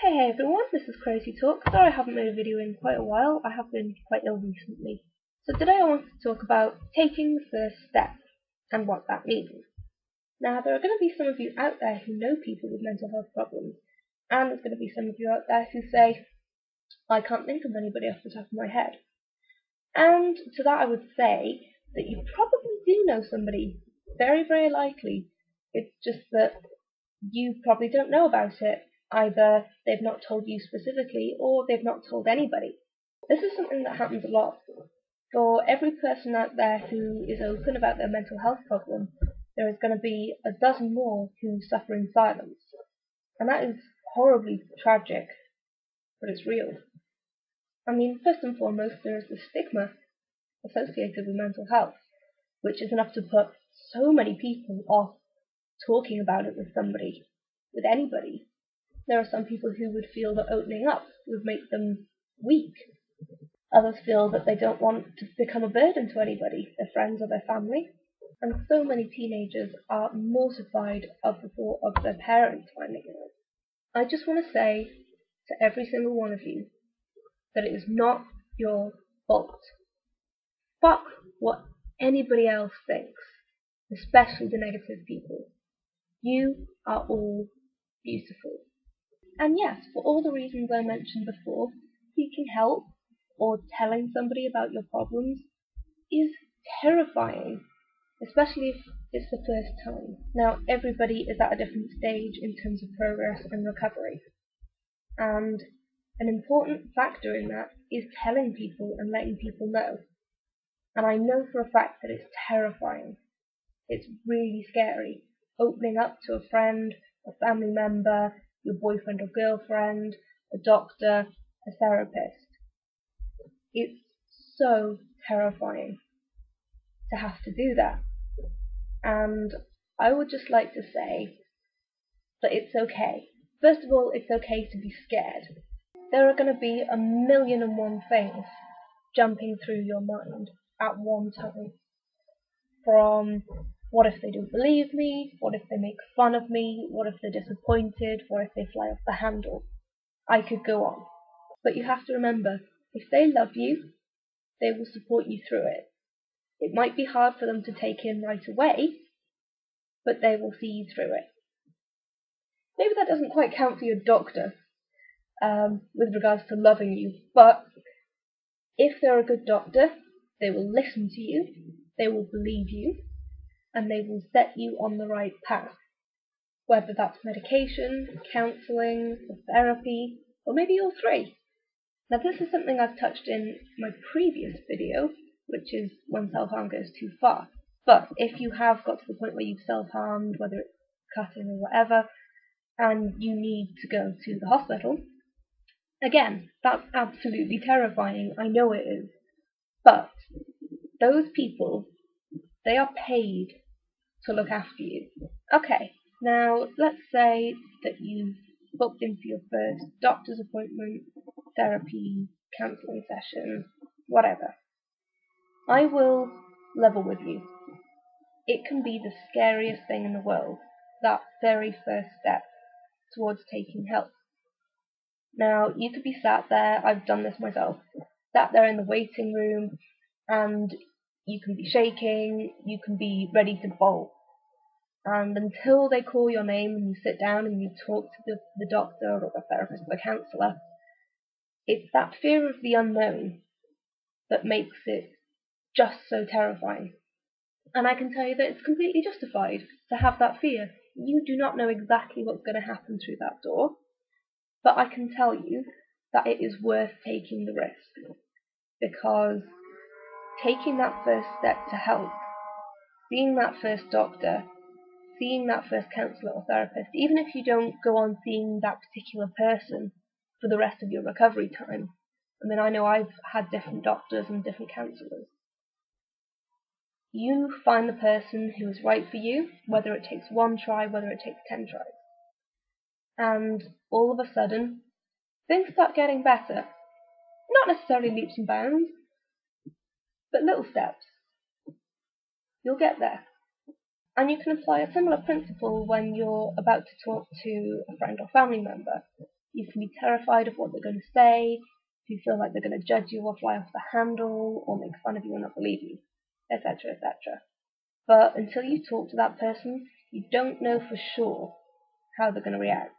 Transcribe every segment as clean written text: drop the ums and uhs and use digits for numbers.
Hey everyone, this is Crazy Talk. Sorry I haven't made a video in quite a while. I have been quite ill recently. So today I want to talk about taking the first step and what that means. Now there are going to be some of you out there who know people with mental health problems, and there's going to be some of you out there who say, I can't think of anybody off the top of my head. And to that I would say that you probably do know somebody, very, very likely. It's just that you probably don't know about it. Either they've not told you specifically, or they've not told anybody. This is something that happens a lot. For every person out there who is open about their mental health problem, there is going to be a dozen more who suffer in silence. And that is horribly tragic, but it's real. I mean, first and foremost, there is the stigma associated with mental health, which is enough to put so many people off talking about it with somebody, with anybody. There are some people who would feel that opening up would make them weak. Others feel that they don't want to become a burden to anybody, their friends or their family. And so many teenagers are mortified of the thought of their parents finding out. I just want to say to every single one of you that it is not your fault. Fuck what anybody else thinks, especially the negative people. You are all beautiful. And yes, for all the reasons I mentioned before, seeking help or telling somebody about your problems is terrifying, especially if it's the first time. Now, everybody is at a different stage in terms of progress and recovery. And an important factor in that is telling people and letting people know. And I know for a fact that it's terrifying. It's really scary. Opening up to a friend, a family member, your boyfriend or girlfriend, a doctor, a therapist. It's so terrifying to have to do that. And I would just like to say that it's okay. First of all, it's okay to be scared. There are going to be a million and one things jumping through your mind at one time. From what if they don't believe me? What if they make fun of me? What if they're disappointed? What if they fly off the handle? I could go on. But you have to remember, if they love you, they will support you through it. It might be hard for them to take in right away, but they will see you through it. Maybe that doesn't quite count for your doctor, with regards to loving you, but if they're a good doctor, they will listen to you, they will believe you, and they will set you on the right path. Whether that's medication, counselling, or therapy, or maybe all three. Now this is something I've touched in my previous video, which is when self-harm goes too far. But if you have got to the point where you've self-harmed, whether it's cutting or whatever, and you need to go to the hospital, again, that's absolutely terrifying, I know it is. But those people, they are paid to look after you. Okay, now let's say that you've booked in for your first doctor's appointment, therapy, counselling session, whatever. I will level with you. It can be the scariest thing in the world, that very first step towards taking help. Now, you could be sat there, I've done this myself, sat there in the waiting room, and you can be shaking, you can be ready to bolt. And until they call your name and you sit down and you talk to the doctor or the therapist or the counsellor, it's that fear of the unknown that makes it just so terrifying. And I can tell you that it's completely justified to have that fear. You do not know exactly what's going to happen through that door, but I can tell you that it is worth taking the risk, because taking that first step to help, seeing that first doctor, seeing that first counsellor or therapist, even if you don't go on seeing that particular person for the rest of your recovery time. I mean, I know I've had different doctors and different counsellors. You find the person who is right for you, whether it takes one try, whether it takes 10 tries. And all of a sudden, things start getting better. Not necessarily leaps and bounds, but little steps. You'll get there. And you can apply a similar principle when you're about to talk to a friend or family member. You can be terrified of what they're going to say, you feel like they're going to judge you or fly off the handle, or make fun of you or not believe you, etc., etc. But until you talk to that person, you don't know for sure how they're going to react.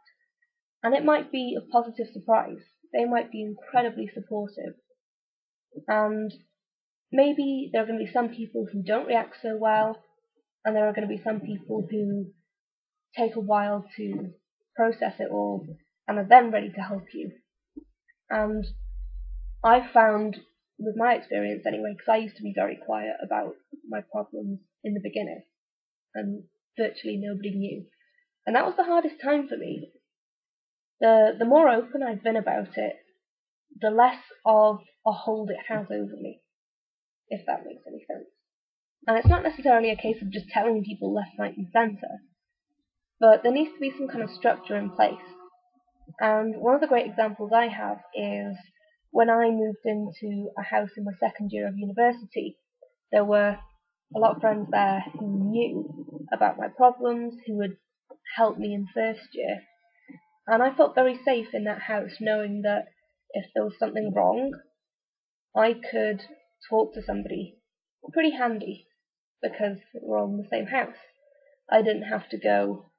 And it might be a positive surprise. They might be incredibly supportive. And maybe there are going to be some people who don't react so well, and there are going to be some people who take a while to process it all and are then ready to help you. And I found, with my experience anyway, because I used to be very quiet about my problems in the beginning, and virtually nobody knew. And that was the hardest time for me. The more open I've been about it, the less of a hold it has over me, if that makes any sense. And it's not necessarily a case of just telling people left, right, and centre, but there needs to be some kind of structure in place. And one of the great examples I have is when I moved into a house in my second year of university. There were a lot of friends there who knew about my problems, who had helped me in first year, and I felt very safe in that house knowing that if there was something wrong, I could talk to somebody. Pretty handy, because we're all in the same house. I didn't have to go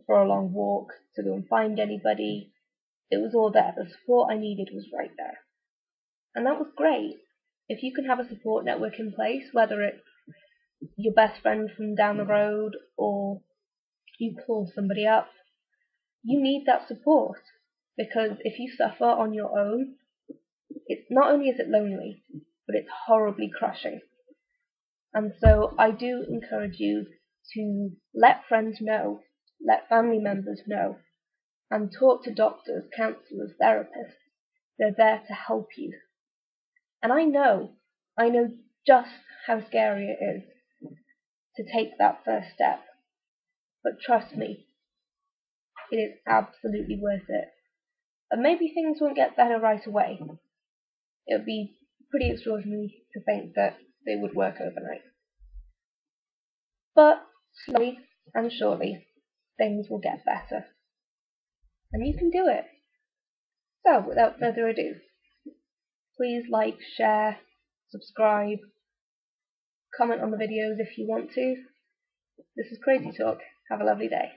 for a long walk to go and find anybody. It was all there. The support I needed was right there. And that was great. If you can have a support network in place, whether it's your best friend from down the road or you call somebody up, you need that support. Because if you suffer on your own, it's not only is it lonely, but it's horribly crushing. And so I do encourage you to let friends know, let family members know, and talk to doctors, counsellors, therapists. They're there to help you. And I know just how scary it is to take that first step. But trust me, it is absolutely worth it. And maybe things won't get better right away. It would be pretty extraordinary to think that they would work overnight. But slowly and surely, things will get better. And you can do it. So, without further ado, please like, share, subscribe, comment on the videos if you want to. This is Crazy Talk. Have a lovely day.